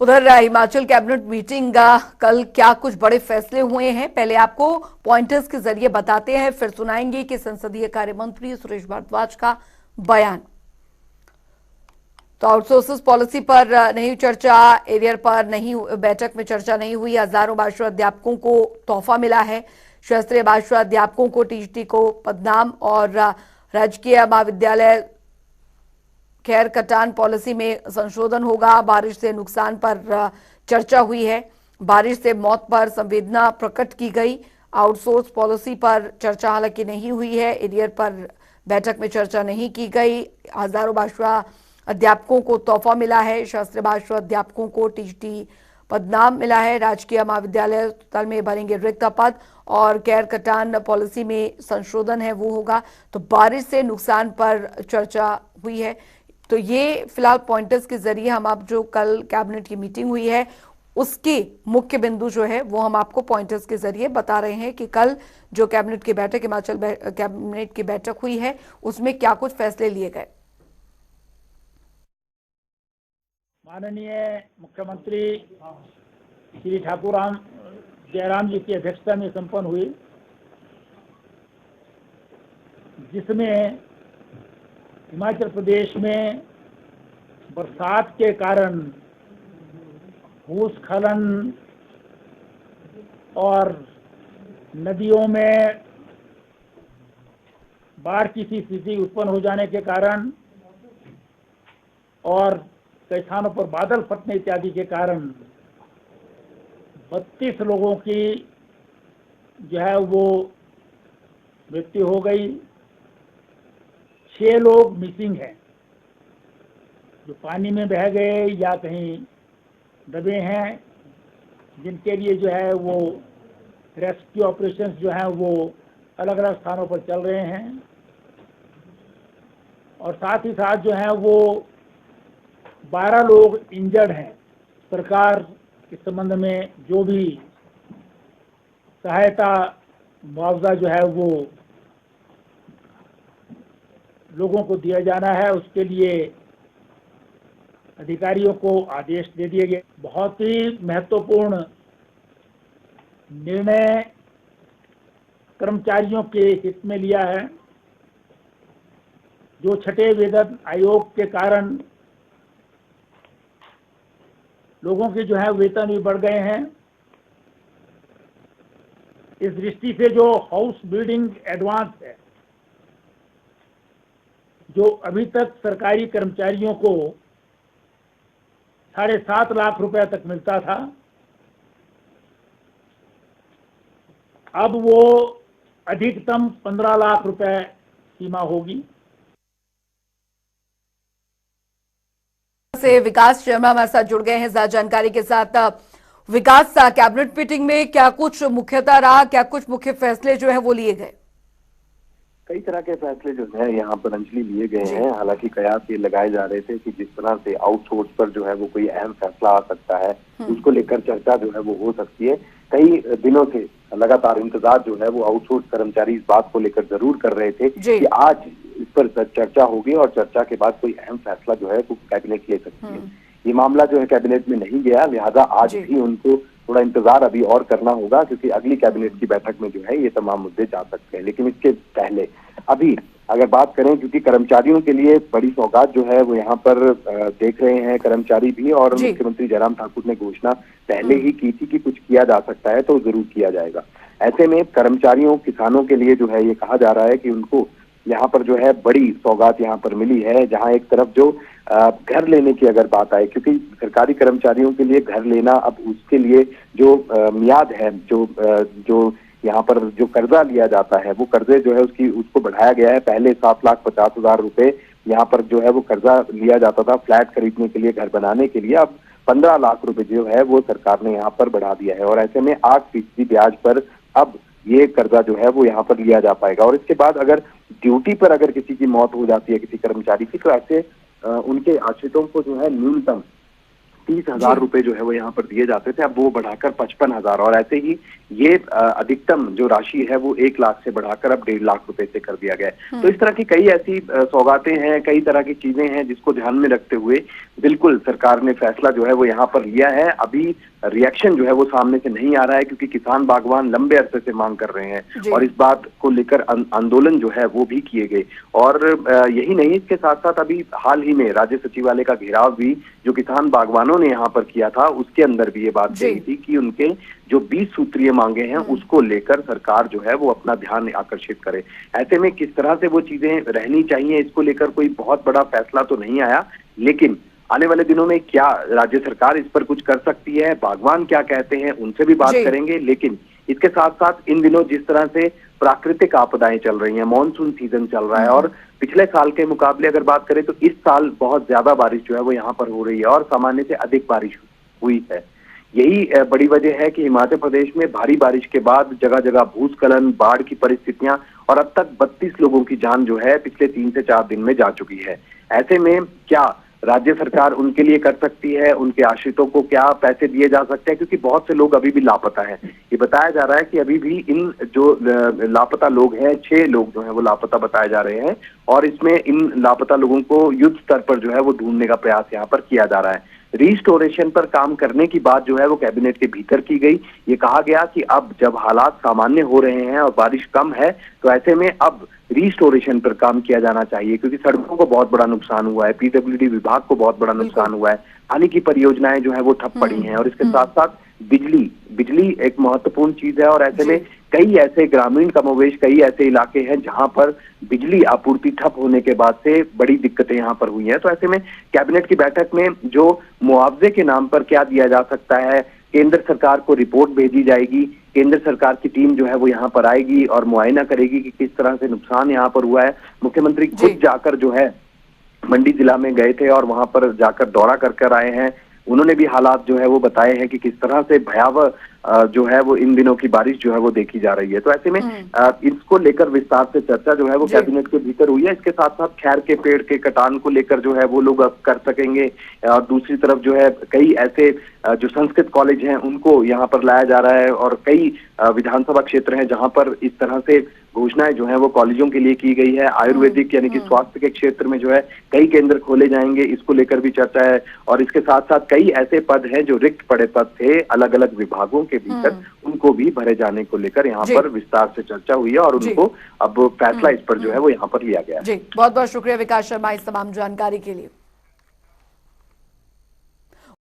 उधर Himachal cabinet meeting कल क्या कुछ बड़े फैसले हुए हैं, पहले आपको पॉइंटर्स के जरिए बताते हैं, फिर सुनाएंगे कि संसदीय कार्य मंत्री सुरेश भारद्वाज का बयान। तो आउटसोर्सेस पॉलिसी पर नहीं चर्चा, एरियर पर नहीं, बैठक में चर्चा नहीं हुई। हजारों भाषा अध्यापकों को तोहफा मिला है। शास्त्रीय भाषा अध्यापकों को टीजीटी को पदनाम और राजकीय महाविद्यालय खैर कटान पॉलिसी में संशोधन होगा। बारिश से नुकसान पर चर्चा हुई है। बारिश से मौत पर संवेदना प्रकट की गई। आउटसोर्स पॉलिसी पर चर्चा हालांकि नहीं हुई है। एरियर पर बैठक में चर्चा नहीं की गई। हजारों भाषा अध्यापकों को तोहफा मिला है। शास्त्रीय भाषा अध्यापकों को टीजीटी पदनाम मिला है। राजकीय महाविद्यालय तल में भरेंगे रिक्त पद और गैर कटान पॉलिसी में संशोधन है वो होगा। तो बारिश से नुकसान पर चर्चा हुई है। तो ये फिलहाल पॉइंटर्स के जरिए हम आप जो कल कैबिनेट की मीटिंग हुई है उसके मुख्य बिंदु जो है वो हम आपको पॉइंटर्स के जरिए बता रहे हैं कि कल जो कैबिनेट की बैठक हिमाचल कैबिनेट की बैठक हुई है उसमें क्या कुछ फैसले लिए गए। माननीय मुख्यमंत्री श्री ठाकुर जयराम जी की अध्यक्षता में संपन्न हुई, जिसमें हिमाचल प्रदेश में बरसात के कारण भूस्खलन और नदियों में बाढ़ की सी स्थिति उत्पन्न हो जाने के कारण और कई स्थानों पर बादल फटने इत्यादि के कारण 32 लोगों की जो है वो मृत्यु हो गई। 6 लोग मिसिंग हैं, जो पानी में बह गए या कहीं दबे हैं, जिनके लिए जो है वो रेस्क्यू ऑपरेशंस जो हैं वो अलग अलग स्थानों पर चल रहे हैं। और साथ ही साथ जो है वो 12 लोग इंजर्ड हैं। सरकार इस संबंध में जो भी सहायता मुआवजा जो है वो लोगों को दिया जाना है, उसके लिए अधिकारियों को आदेश दे दिए गए। बहुत ही महत्वपूर्ण निर्णय कर्मचारियों के हित में लिया है। जो छठे वेतन आयोग के कारण लोगों के जो है वेतन भी बढ़ गए हैं, इस दृष्टि से जो हाउस बिल्डिंग एडवांस है, जो अभी तक सरकारी कर्मचारियों को 7.5 लाख रुपए तक मिलता था, अब वो अधिकतम 15 लाख रुपए सीमा होगी। से विकास शर्मा हमारे साथ जुड़ गए हैं ज्यादा जानकारी के साथ। विकास, कैबिनेट मीटिंग में क्या कुछ मुख्यतः रहा, क्या कुछ मुख्य फैसले जो है वो लिए गए? कई तरह के फैसले जो है यहाँ पर अंजलि लिए गए हैं। हालांकि कयास ये लगाए जा रहे थे कि जिस तरह से आउटसोर्स पर जो है वो कोई अहम फैसला आ सकता है, उसको लेकर चर्चा जो है वो हो सकती है। कई दिनों से लगातार इंतजार जो है वो आउटसोर्स कर्मचारी इस बात को लेकर जरूर कर रहे थे कि आज इस पर चर्चा होगी और चर्चा के बाद कोई अहम फैसला जो है वो कैबिनेट ले सकती है। ये मामला जो है कैबिनेट में नहीं गया, लिहाजा आज भी उनको थोड़ा इंतजार अभी और करना होगा, क्योंकि अगली कैबिनेट की बैठक में जो है ये तमाम मुद्दे जा सकते हैं। लेकिन इसके पहले अभी अगर बात करें, क्योंकि कर्मचारियों के लिए बड़ी सौगात जो है वो यहाँ पर देख रहे हैं कर्मचारी भी, और मुख्यमंत्री जयराम ठाकुर ने घोषणा पहले ही की थी कि कुछ किया जा सकता है तो जरूर किया जाएगा। ऐसे में कर्मचारियों किसानों के लिए जो है ये कहा जा रहा है कि उनको यहाँ पर जो है बड़ी सौगात यहाँ पर मिली है। जहाँ एक तरफ जो घर लेने की अगर बात आए, क्योंकि सरकारी कर्मचारियों के लिए घर लेना अब उसके लिए जो मियाद है, जो यहाँ पर जो कर्जा लिया जाता है वो कर्जे जो है उसको बढ़ाया गया है। पहले 7,50,000 रुपए यहाँ पर जो है वो कर्जा लिया जाता था फ्लैट खरीदने के लिए, घर बनाने के लिए। अब 15 लाख रुपए जो है वो सरकार ने यहाँ पर बढ़ा दिया है, और ऐसे में 8% ब्याज पर अब ये कर्जा जो है वो यहाँ पर लिया जा पाएगा। और इसके बाद अगर ड्यूटी पर अगर किसी की मौत हो जाती है किसी कर्मचारी की, तो ऐसे उनके आश्रितों को जो है न्यूनतम 30,000 रुपए जो है वो यहाँ पर दिए जाते थे, अब वो बढ़ाकर 55,000, और ऐसे ही ये अधिकतम जो राशि है वो 1 लाख से बढ़ाकर अब 1.5 लाख रुपए से कर दिया गया है। तो इस तरह की कई ऐसी सौगातें हैं, कई तरह की चीजें हैं जिसको ध्यान में रखते हुए बिल्कुल सरकार ने फैसला जो है वो यहाँ पर लिया है। अभी रिएक्शन जो है वो सामने से नहीं आ रहा है, क्योंकि किसान बागवान लंबे अरसे से मांग कर रहे हैं और इस बात को लेकर आंदोलन जो है वो भी किए गए। और यही नहीं, इसके साथ साथ अभी हाल ही में राज्य सचिवालय का घेराव भी जो किसान बागवानों ने यहाँ पर किया था, उसके अंदर भी ये बात कही थी कि उनके जो 20 सूत्रीय मांगे हैं उसको लेकर सरकार जो है वो अपना ध्यान आकर्षित करे। ऐसे में किस तरह से वो चीजें रहनी चाहिए, इसको लेकर कोई बहुत बड़ा फैसला तो नहीं आया, लेकिन आने वाले दिनों में क्या राज्य सरकार इस पर कुछ कर सकती है, बागवान क्या कहते हैं, उनसे भी बात करेंगे। लेकिन इसके साथ साथ इन दिनों जिस तरह से प्राकृतिक आपदाएं चल रही हैं, मॉनसून सीजन चल रहा है और पिछले साल के मुकाबले अगर बात करें तो इस साल बहुत ज्यादा बारिश जो है वो यहाँ पर हो रही है और सामान्य से अधिक बारिश हुई है। यही बड़ी वजह है कि हिमाचल प्रदेश में भारी बारिश के बाद जगह जगह भूस्खलन, बाढ़ की परिस्थितियां और अब तक 32 लोगों की जान जो है पिछले 3 से 4 दिन में जा चुकी है। ऐसे में क्या राज्य सरकार उनके लिए कर सकती है, उनके आश्रितों को क्या पैसे दिए जा सकते हैं, क्योंकि बहुत से लोग अभी भी लापता हैं। ये बताया जा रहा है कि अभी भी इन जो लापता लोग हैं, 6 लोग जो हैं वो लापता बताए जा रहे हैं और इसमें इन लापता लोगों को युद्ध स्तर पर जो है वो ढूंढने का प्रयास यहाँ पर किया जा रहा है। रिस्टोरेशन पर काम करने की बात जो है वो कैबिनेट के भीतर की गई। ये कहा गया कि अब जब हालात सामान्य हो रहे हैं और बारिश कम है तो ऐसे में अब रिस्टोरेशन पर काम किया जाना चाहिए, क्योंकि सड़कों को बहुत बड़ा नुकसान हुआ है, पीडब्ल्यूडी विभाग को बहुत बड़ा नुकसान हुआ है, पानी की परियोजनाएं जो है वो ठप पड़ी हैं और इसके साथ साथ बिजली एक महत्वपूर्ण चीज है। और ऐसे में कई ऐसे ग्रामीण कमोवेश कई ऐसे इलाके हैं जहां पर बिजली आपूर्ति ठप होने के बाद से बड़ी दिक्कतें यहाँ पर हुई हैं। तो ऐसे में कैबिनेट की बैठक में जो मुआवजे के नाम पर क्या दिया जा सकता है, केंद्र सरकार को रिपोर्ट भेजी जाएगी, केंद्र सरकार की टीम जो है वो यहाँ पर आएगी और मुआयना करेगी कि किस तरह से नुकसान यहाँ पर हुआ है। मुख्यमंत्री खुद जाकर जो है मंडी जिला में गए थे और वहां पर जाकर दौरा कर आए हैं। उन्होंने भी हालात जो है वो बताए हैं कि किस तरह से भयावह जो है वो इन दिनों की बारिश जो है वो देखी जा रही है। तो ऐसे में इसको लेकर विस्तार से चर्चा जो है वो कैबिनेट के भीतर हुई है। इसके साथ साथ खैर के पेड़ के कटान को लेकर जो है वो लोग कर सकेंगे और दूसरी तरफ जो है कई ऐसे जो संस्कृत कॉलेज हैं उनको यहाँ पर लाया जा रहा है और कई विधानसभा क्षेत्र हैं जहाँ पर इस तरह से घोषणाएं जो है वो कॉलेजों के लिए की गई है। आयुर्वेदिक यानी कि स्वास्थ्य के क्षेत्र में जो है कई केंद्र खोले जाएंगे, इसको लेकर भी चर्चा है। और इसके साथ साथ कई ऐसे पद हैं जो रिक्त पड़े पद थे अलग अलग विभागों के भीतर, उनको भी भरे जाने को लेकर यहाँ पर विस्तार से चर्चा हुई है और उनको अब फैसला इस पर जो है वो यहाँ पर लिया गया है। जी, बहुत बहुत शुक्रिया विकास शर्मा इस तमाम जानकारी के लिए।